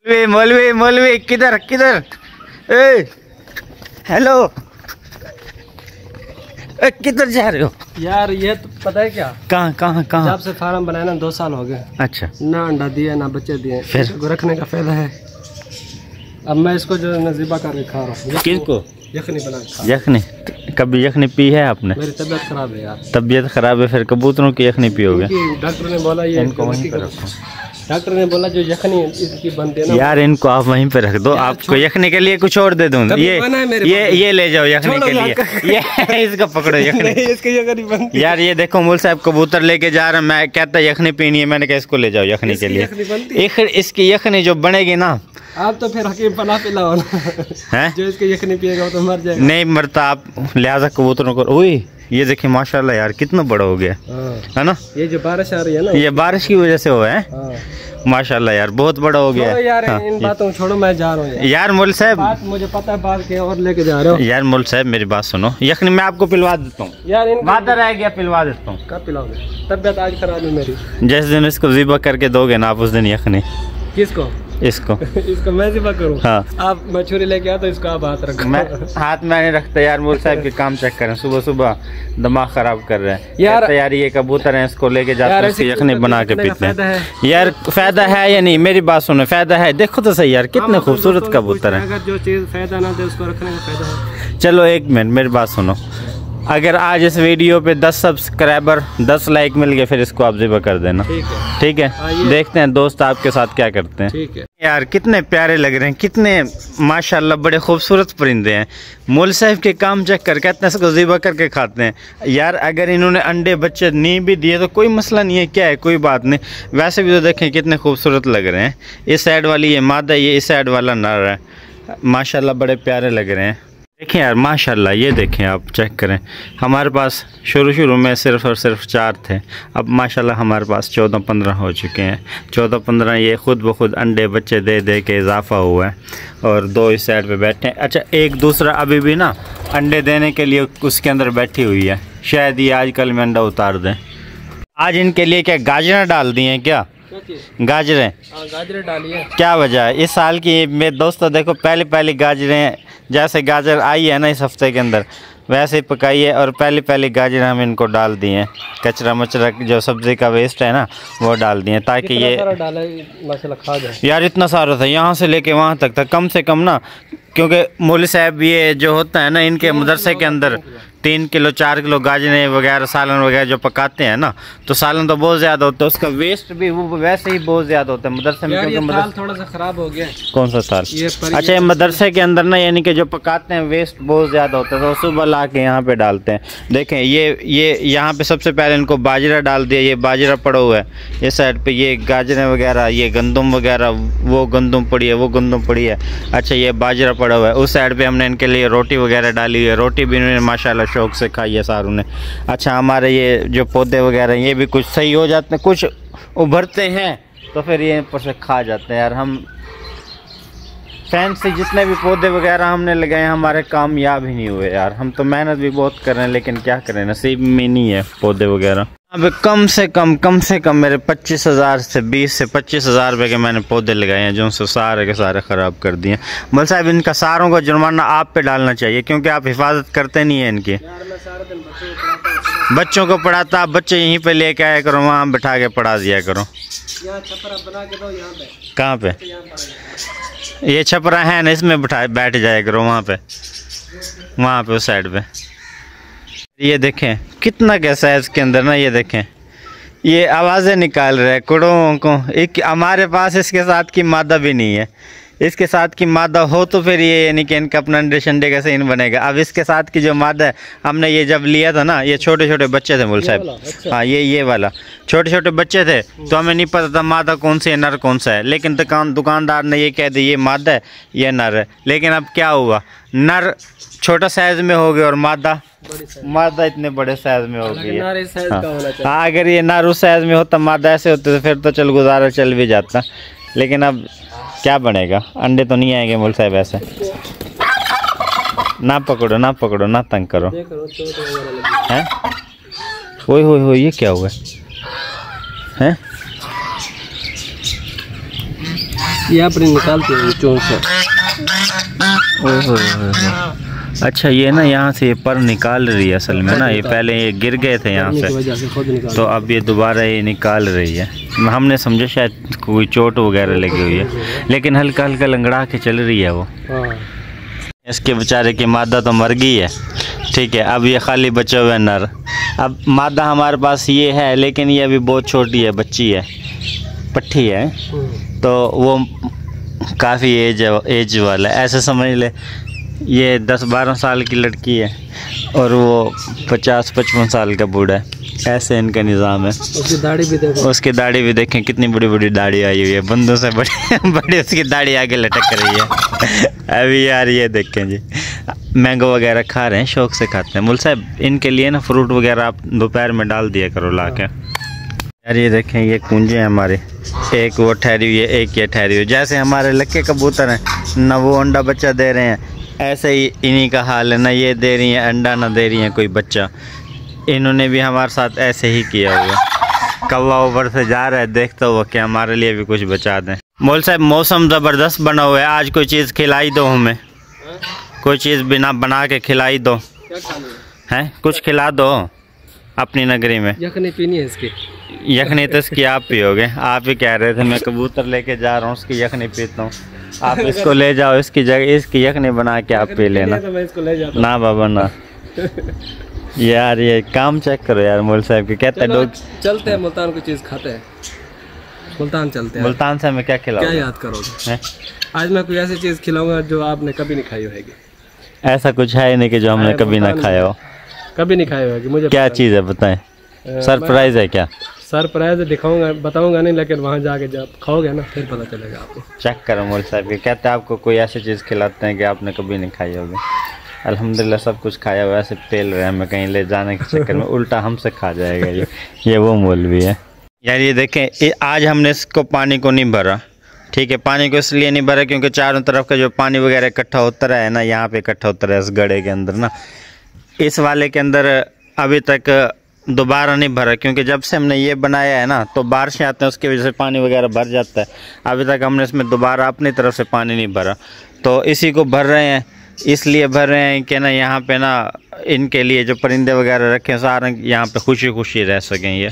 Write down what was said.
मौलवी मौलवी किधर किधर? हेलो, किधर जा रहे हो यार? ये तो पता है क्या, कहाँ कहाँ कहाँ? जब से फार्म बनाया ना 2 साल हो गए। अच्छा, ना अंडा दिया ना बच्चे दिए, फिर इसको रखने का फायदा है। अब मैं इसको जो नजीबा करके खा रहा हूँ। किसको? यखनी बना के खा। यखनी? कभी यखनी पी है आपने? मेरी तबीयत खराब है यार। तबीयत खराब है, फिर कबूतरों की यखनी पियोगे? डॉक्टर ने बोला ये इनको वहीं पे रखो। डॉक्टर ने बोला जो यखनी इसकी बनती है ना यार, इनको आप वहीं पे रख दो। आपको यखनी के लिए कुछ और दे दूँ? ये ले जाओ यखनी के लिए। ये इसको पकड़ो यखनी। इसकी यखनी बनती। यार ये देखो मूल साहब कबूतर लेके जा रहे हैं, मैं कहता यखनी पीनी है, मैंने कहा इसको ले जाओ यखनी के लिए। इसकी यखनी जो बनेगी ना, आप तो फिर हकीम पना पिलाओ ना है? जो इसके यखनी पिएगा वो तो मर जाएगा। नहीं मरता, आप लिहाजा कबूतरों को। ओए ये देखिए माशाल्लाह यार कितना बड़ा हो गया है ना। ये जो बारिश आ रही है ना, ये बारिश की वजह से हुआ है। माशाल्लाह यार बहुत बड़ा हो गया यार। इन बातों छोड़ो, मैं जा रहा हूँ यार। मोल साहब मुझे पता है, बात के और लेके जा रहे हो यार। मोल साहब मेरी बात सुनो, यखनी मैं आपको पिलवा देता हूँ यार। वादा रह गया, पिलवा देता हूँ। कब पिलाओगे? तबियत आज खराब है मेरी। जिस दिन इसको ज़िबा करके दोगे ना आप, उस दिन यखनी। किसको? इसको। इसको मैं ज़िबा करूँ? हाँ। आप मछुरी लेके आओ तो इसको आप हाथ रखो। मैं हाथ में नहीं रखता यार। मोल साहब के काम चेक करें, सुबह सुबह दिमाग खराब कर रहे हैं यार। ये कबूतर हैं, इसको लेके जाते हैं, इसकी यखनी बना के पीते हैं यार। फायदा है या नहीं? मेरी बात सुनो, फायदा है। देखो तो सही यार, कितने खूबसूरत कबूतर हैं। अगर जो चीज़ फायदा ना दे उसको रखने का फायदा है। चलो एक मिनट मेरी बात सुनो, अगर आज इस वीडियो पे 10 सब्सक्राइबर 10 लाइक मिल गए, फिर इसको आप ज़िबा कर देना। ठीक है? देखते हैं दोस्त आपके साथ क्या करते हैं। ठीक है यार कितने प्यारे लग रहे हैं, कितने माशाल्लाह बड़े खूबसूरत परिंदे हैं। मोल साहब के काम चेक कर कहते हैं इसको ज़िबा करके खाते हैं यार। अगर इन्होंने अंडे बच्चे नहीं भी दिए तो कोई मसला नहीं है, क्या है, कोई बात नहीं। वैसे भी तो देखें कितने खूबसूरत लग रहे हैं। इस साइड वाली ये मादा, ये इस साइड वाला नर है। माशाल्लाह बड़े प्यारे लग रहे हैं। देखें यार माशाल्लाह, ये देखें आप चेक करें। हमारे पास शुरू में सिर्फ और सिर्फ 4 थे, अब माशाल्लाह हमारे पास 14-15 हो चुके हैं। 14-15 ये खुद ब खुद अंडे बच्चे दे दे के इजाफा हुआ है। और 2 इस साइड पे बैठे हैं। अच्छा, एक दूसरा अभी भी ना अंडे देने के लिए उसके अंदर बैठी हुई है, शायद ये आजकल में अंडा उतार दें। आज इनके लिए क्या गाजरें डाल दी हैं क्या? गाजरें? गाजरें डाली है। क्या वजह है? इस साल की मेरे दोस्तों देखो पहली गाजरें, जैसे गाजर आई है ना इस हफ्ते के अंदर, वैसे ही पकाई है और पहली गाजर हम इनको डाल दिए हैं। कचरा मचरा जो सब्ज़ी का वेस्ट है ना वो डाल दिए ताकि ये खा जाए। यार इतना सारा था, यहाँ से लेके वहाँ तक था, कम से कम ना, क्योंकि मौलवी साहब ये जो होता है ना इनके मदरसे के अंदर 3 किलो 4 किलो गाजरें वगैरह सालन वगैरह जो पकाते हैं ना, तो सालन तो बहुत ज़्यादा होता है, उसका वेस्ट भी वो वैसे ही बहुत ज़्यादा होता है मदरसे में। क्योंकि मदरसा थोड़ा सा ख़राब हो गया। कौन सा साल? अच्छा, ये मदरसे के अंदर ना यानी कि जो पकाते हैं वेस्ट बहुत ज़्यादा होता है, तो सुबह ला के यहाँ पे डालते हैं। देखें ये यहाँ पे सबसे पहले इनको बाजरा डाल दिया, ये बाजरा पड़ा हुआ है। इस साइड पे ये गाजरें वगैरह, ये गंदम वगैरह, वो गंदम पड़ी है, वो गंदम पड़ी है। अच्छा, ये बाजरा पड़ा हुआ है। उस साइड पे हमने इनके लिए रोटी वगैरह डाली हुई है, रोटी भी इन्होंने माशाल्लाह शौक से खाई है सारों ने। अच्छा, हमारे ये जो पौधे वगैरह ये भी कुछ सही हो जाते हैं, कुछ उभरते हैं तो फिर ये ऊपर से खा जाते हैं यार। हम फैंसी जितने भी पौधे वगैरह हमने लगाए हमारे कामयाब ही नहीं हुए यार। हम तो मेहनत भी बहुत कर रहे हैं लेकिन क्या करें, नसीब में नहीं है पौधे वगैरह। अब कम से कम मेरे 25,000 से 20 से 25,000 रुपये के मैंने पौधे लगाए हैं, जो उनसे सारे के सारे ख़राब कर दिए। मौलवी साहब इनका सारों को जुर्माना आप पे डालना चाहिए, क्योंकि आप हिफाजत करते नहीं हैं इनकी। बच्चों को पढ़ाता, आप बच्चे यहीं पे लेके आया करो, वहाँ बैठा के पढ़ा दिया करो। कहाँ पे? ये छपरा है ना, इसमें बैठ जाया करो वहाँ पे उस साइड पे। ये देखें कितना कैसा है इसके अंदर ना, ये देखें ये आवाज़ें निकाल रहे हैं कुड़ों को। एक हमारे पास इसके साथ की मादा भी नहीं है। इसके साथ की मादा हो तो फिर ये यानी कि इनका अपना अंडे शंडे का सीन बनेगा। अब इसके साथ की जो मादा है, हमने ये जब लिया था ना, ये छोटे छोटे बच्चे थे मौलवी साहब। अच्छा। हाँ, ये वाला छोटे छोटे बच्चे थे, तो हमें नहीं पता था मादा कौन सी है नर कौन सा है। लेकिन दुकानदार ने ये कह दिया ये मादा है ये नर है। लेकिन अब क्या हुआ, नर छोटा साइज में हो गया और मादा इतने बड़े साइज में हो गई है। हाँ, अगर ये नर उस साइज में होता, मादा ऐसे होते तो फिर तो चल गुजारा चल भी जाता। लेकिन अब क्या बनेगा, अंडे तो नहीं आएंगे मौलवी साहब ऐसे। ना पकड़ो ना तंग करो। हैं? हो ये क्या हुआ है? ये अपनी निकालते हैं चोंच से। अच्छा, ये ना यहाँ से ये पर निकाल रही है असल में ना, ये पहले ये गिर गए थे यहाँ से, तो अब ये दोबारा ये निकाल रही है। हमने समझा शायद कोई चोट वगैरह लगी हुई है, लेकिन हल्का हल्का लंगड़ा के चल रही है वो। इसके बेचारे की मादा तो मर गई है, ठीक है। अब ये खाली बचे हुए नर। अब मादा हमारे पास ये है, लेकिन ये अभी बहुत छोटी है, बच्ची है, पट्ठी है, तो वो काफ़ी एज वाला है, ऐसे समझ ले। ये 10-12 साल की लड़की है और वो 50-55 साल का बूढ़ा है, ऐसे इनका निज़ाम है। उसकी दाढ़ी भी देखो, उसकी दाढ़ी भी देखें कितनी बड़ी बड़ी दाढ़ी आई हुई है, बंदों से बड़ी बड़ी उसकी दाढ़ी आगे लटक रही है। अभी यार ये देखें जी, मैंगो वगैरह खा रहे हैं, शौक से खाते हैं। मुल साहब, इनके लिए ना फ्रूट वगैरह आप दोपहर में डाल दिया करो ला के। यार ये देखें, ये कुंजे हैं हमारे, एक वो ठहरी हुई है, एक ये ठहरी हुई है। जैसे हमारे लक्के कबूतर हैं ना, वो अंडा बच्चा दे रहे हैं, ऐसे ही इन्हीं का हाल है, ना ये दे रही हैं अंडा, ना दे रही हैं कोई बच्चा। इन्होंने भी हमारे साथ ऐसे ही किया हुआ। कौवा ऊपर से जा रहा है, देखता हुआ कि हमारे लिए भी कुछ बचा दें। मौल साहब, मौसम ज़बरदस्त बना हुआ है, आज कोई चीज़ खिलाई दो हमें, कोई चीज़ बिना बना के खिलाई दो, हैं कुछ खिला दो अपनी नगरी में। यखनी पीनी है इसकी। यखनी तो इसकी आप पियोगे, आप ही कह रहे थे मैं कबूतर लेके जा रहा हूँ, उसकी यखनी पीता हूँ। आप इसको ले जाओ, इसकी जगह इसकी यखनी बना के आप पी लेना। तो मैं इसको ले जाता ना बाबा ना। यार ये काम चेक करो यार, मौल साहब के कहते हैं लोग। चलते हैं मुल्तान, कोई चीज़ खाते हैं, मुल्तान चलते हैं। मुल्तान से हमें क्या खिलाओगे? क्या याद करोगे? आज मैं कोई ऐसी चीज़ खिलाऊंगा जो आपने कभी नहीं खाई होगी। ऐसा कुछ है नहीं कि जो हमने कभी ना खाया हो। कभी नहीं खाई होगी। मुझे क्या चीज़ है बताएं, सरप्राइज है क्या? सरप्राइज दिखाऊंगा, बताऊंगा नहीं, लेकिन वहाँ जाके जब खाओगे ना फिर पता चलेगा आपको। चेक करो मौल साहब के कहते हैं आपको कोई ऐसी चीज़ खिलाते हैं कि आपने कभी नहीं खाई होगी। अल्हम्दुलिल्लाह सब कुछ खाया हुआ, ऐसे पेल रहे हैं हमें कहीं ले जाने के चक्कर में, उल्टा हमसे खा जाएगा ये वो मौलवी है। यार ये देखें, आज हमने इसको पानी को नहीं भरा, ठीक है। पानी को इसलिए नहीं भरा क्योंकि चारों तरफ का जो पानी वगैरह इकट्ठा होता रहा है ना, यहाँ पे इकट्ठा होता रहा है इस गड्ढे के अंदर ना। इस वाले के अंदर अभी तक दोबारा नहीं भरा, क्योंकि जब से हमने ये बनाया है ना, तो बारिशें आते हैं उसकी वजह से पानी वगैरह भर जाता है। अभी तक हमने इसमें दोबारा अपनी तरफ से पानी नहीं भरा, तो इसी को भर रहे हैं। इसलिए भर रहे हैं कि ना यहाँ पे ना इनके लिए जो परिंदे वगैरह रखे हैं सारे यहाँ पे खुशी खुशी रह सकें ये।